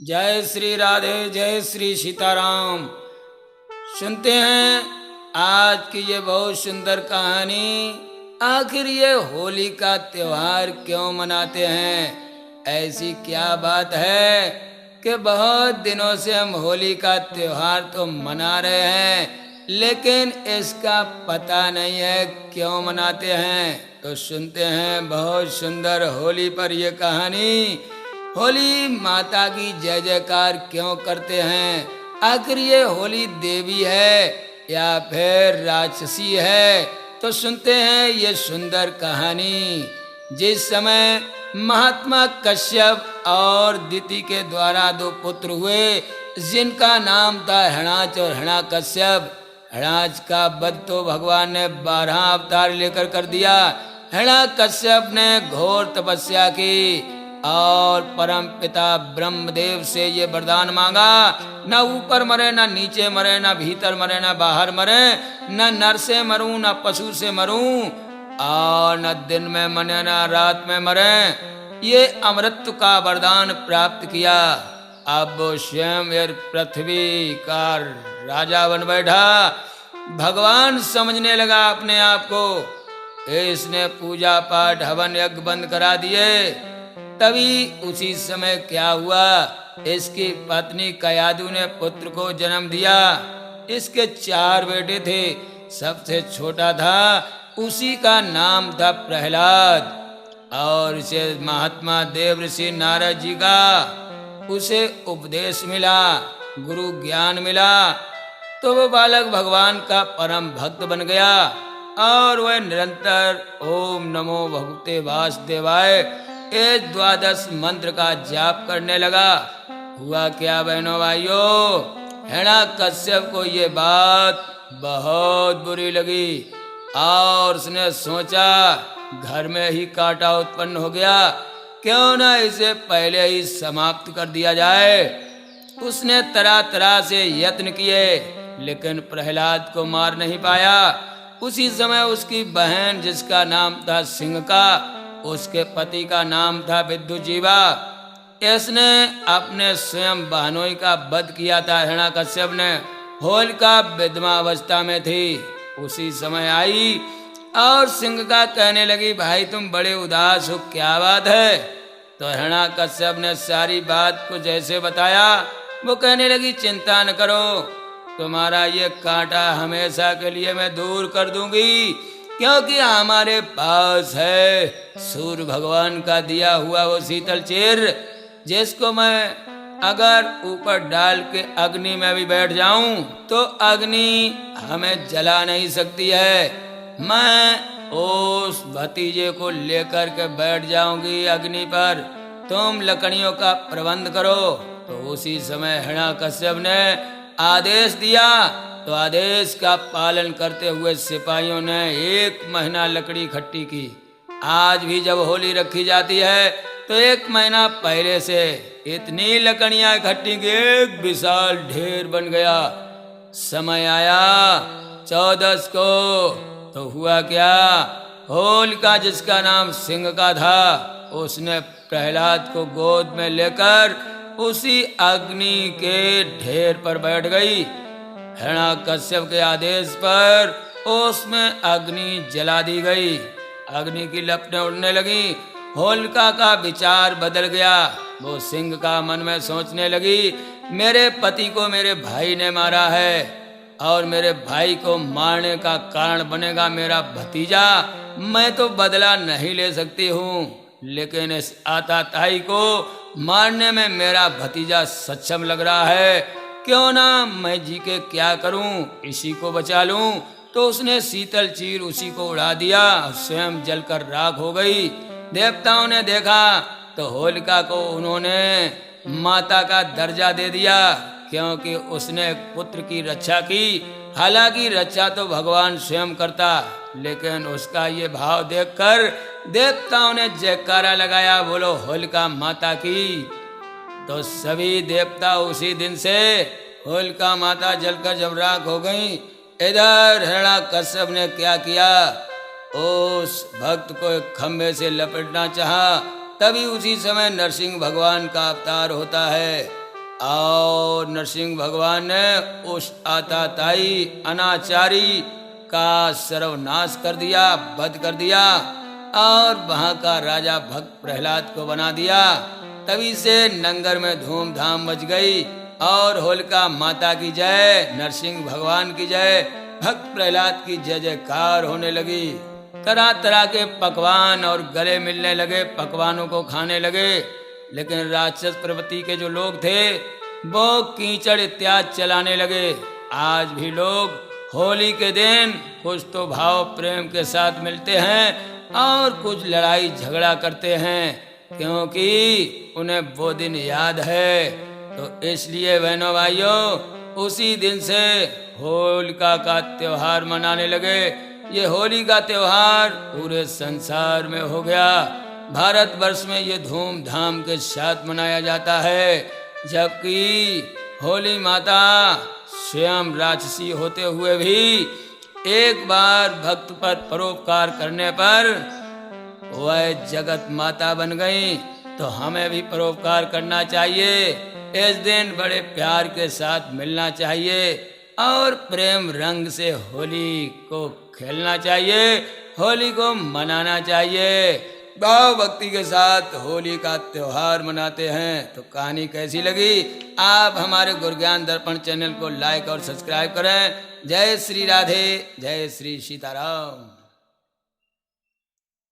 जय श्री राधे, जय श्री सीताराम। सुनते हैं आज की ये बहुत सुंदर कहानी। आखिर ये होली का त्योहार क्यों मनाते हैं? ऐसी क्या बात है कि बहुत दिनों से हम होली का त्योहार तो मना रहे हैं, लेकिन इसका पता नहीं है क्यों मनाते हैं। तो सुनते हैं बहुत सुंदर होली पर ये कहानी। होली माता की जय जयकार क्यों करते हैं? आखिर ये होली देवी है या फिर राक्षसी है? तो सुनते हैं ये सुंदर कहानी। जिस समय महात्मा कश्यप और दिति के द्वारा दो पुत्र हुए, जिनका नाम था हणाच और हणाकश्यप। हणाच का वध तो भगवान ने 12 अवतार लेकर कर दिया। हणाकश्यप ने घोर तपस्या की और परम पिता ब्रह्मदेव से ये वरदान मांगा, न ऊपर मरे, न नीचे मरे, न भीतर मरे, न बाहर मरे, न नर से मरूं, न पशु से मरूं, और न दिन में मरे, न रात में मरे। ये अमृत का वरदान प्राप्त किया। अब वो स्वयं पृथ्वी का राजा बन बैठा। भगवान समझने लगा अपने आप को। इसने पूजा पाठ हवन यज्ञ बंद करा दिए। तभी उसी समय क्या हुआ, इसकी पत्नी कयादु ने पुत्र को जन्म दिया। इसके 4 बेटे थे। सबसे छोटा था, उसी का नाम था प्रहलाद। और इसे महात्मा देव ऋषि नारद जी का उसे उपदेश मिला, गुरु ज्ञान मिला। तो वो बालक भगवान का परम भक्त बन गया और वह निरंतर ओम नमो भगवते वासुदेवाय ये 12 मंत्र का जाप करने लगा। हुआ क्या बहनों भाइयों, हिरण्यकश्यप को ये बात बहुत बुरी लगी और उसने सोचा घर में ही कांटा उत्पन्न हो गया, क्यों ना इसे पहले ही समाप्त कर दिया जाए। उसने तरह तरह से यत्न किए, लेकिन प्रहलाद को मार नहीं पाया। उसी समय उसकी बहन, जिसका नाम था सिंहका, उसके पति का नाम था विद्युजीवा, इसने अपने स्वयं बहनोई का वध किया था। हिरण्यकश्यप ने होलिका विधवावस्था में थी। उसी समय आई और सिंहका कहने लगी, भाई तुम बड़े उदास हो, क्या बात है? तो हिरण्यकश्यप ने सारी बात को जैसे बताया। वो कहने लगी, चिंता न करो, तुम्हारा ये कांटा हमेशा के लिए मैं दूर कर दूंगी, क्योंकि हमारे पास है सूर्य भगवान का दिया हुआ वो शीतल चीर, जिसको मैं अगर ऊपर डाल के अग्नि में भी बैठ जाऊं तो अग्नि हमें जला नहीं सकती है। मैं उस भतीजे को लेकर के बैठ जाऊंगी अग्नि पर, तुम लकड़ियों का प्रबंध करो। तो उसी समय हिरण्यकश्यप ने आदेश दिया। तो आदेश का पालन करते हुए सिपाहियों ने 1 महीना लकड़ी इकट्ठी की। आज भी जब होली रखी जाती है तो 1 महीना पहले से इतनी लकड़ियां इकट्ठी की एक विशाल ढेर बन गया। समय आया 14 को, तो हुआ क्या, होलिका जिसका नाम सिंह का था, उसने प्रहलाद को गोद में लेकर उसी अग्नि के ढेर पर बैठ गई। हिरण्यकश्यप के आदेश पर उसमें अग्नि जला दी गई। अग्नि की लपटें उड़ने लगी। होलिका का विचार बदल गया। वो सिंह का मन में सोचने लगी, मेरे पति को मेरे भाई ने मारा है और मेरे भाई को मारने का कारण बनेगा मेरा भतीजा। मैं तो बदला नहीं ले सकती हूँ, लेकिन इस आताताई को मारने में मेरा भतीजा सक्षम लग रहा है। क्यों ना मैं जी के क्या करूं, इसी को बचा लूं। तो उसने शीतल चीर उसी को उड़ा दिया, स्वयं जलकर राख हो गई। देवताओं ने देखा तो होलिका को उन्होंने माता का दर्जा दे दिया, क्योंकि उसने एक पुत्र की रक्षा की। हालांकि रक्षा तो भगवान स्वयं करता, लेकिन उसका ये भाव देखकर देवताओं ने जयकारा लगाया, बोलो होलिका माता की। तो सभी देवता उसी दिन से होलिका माता जलकर जब राख हो गई। इधर हिरण्यकश्यप ने क्या किया, उस भक्त को एक खंभे से लपेटना चाहा। तभी उसी समय नरसिंह भगवान का अवतार होता है। और नरसिंह भगवान ने उस आताताई अनाचारी का सर्वनाश कर दिया, वध कर दिया और वहां का राजा भक्त प्रहलाद को बना दिया। तभी से नंगर में धूमधाम मच गई और होलिका माता की जय, नरसिंह भगवान की जय, भक्त प्रहलाद की जय जयकार होने लगी। तरह तरह के पकवान और गले मिलने लगे, पकवानों को खाने लगे। लेकिन राक्षस प्रवृत्ति के जो लोग थे वो कीचड़ इत्यादि चलाने लगे। आज भी लोग होली के दिन कुछ तो भाव प्रेम के साथ मिलते हैं और कुछ लड़ाई झगड़ा करते हैं, क्योंकि उन्हें वो दिन याद है। तो इसलिए बहनों भाइयों, उसी दिन से होलिका का त्योहार मनाने लगे। ये होली का त्योहार पूरे संसार में हो गया। भारतवर्ष में ये धूमधाम के साथ मनाया जाता है, जबकि होली माता स्वयं राक्षसी होते हुए भी एक बार भक्त पर परोपकार करने पर वह जगत माता बन गई। तो हमें भी परोपकार करना चाहिए। इस दिन बड़े प्यार के साथ मिलना चाहिए और प्रेम रंग से होली को खेलना चाहिए, होली को मनाना चाहिए। भाव भक्ति के साथ होली का त्योहार मनाते हैं। तो कहानी कैसी लगी? आप हमारे गुरज्ञान दर्पण चैनल को लाइक और सब्सक्राइब करें। जय श्री राधे, जय श्री सीताराम।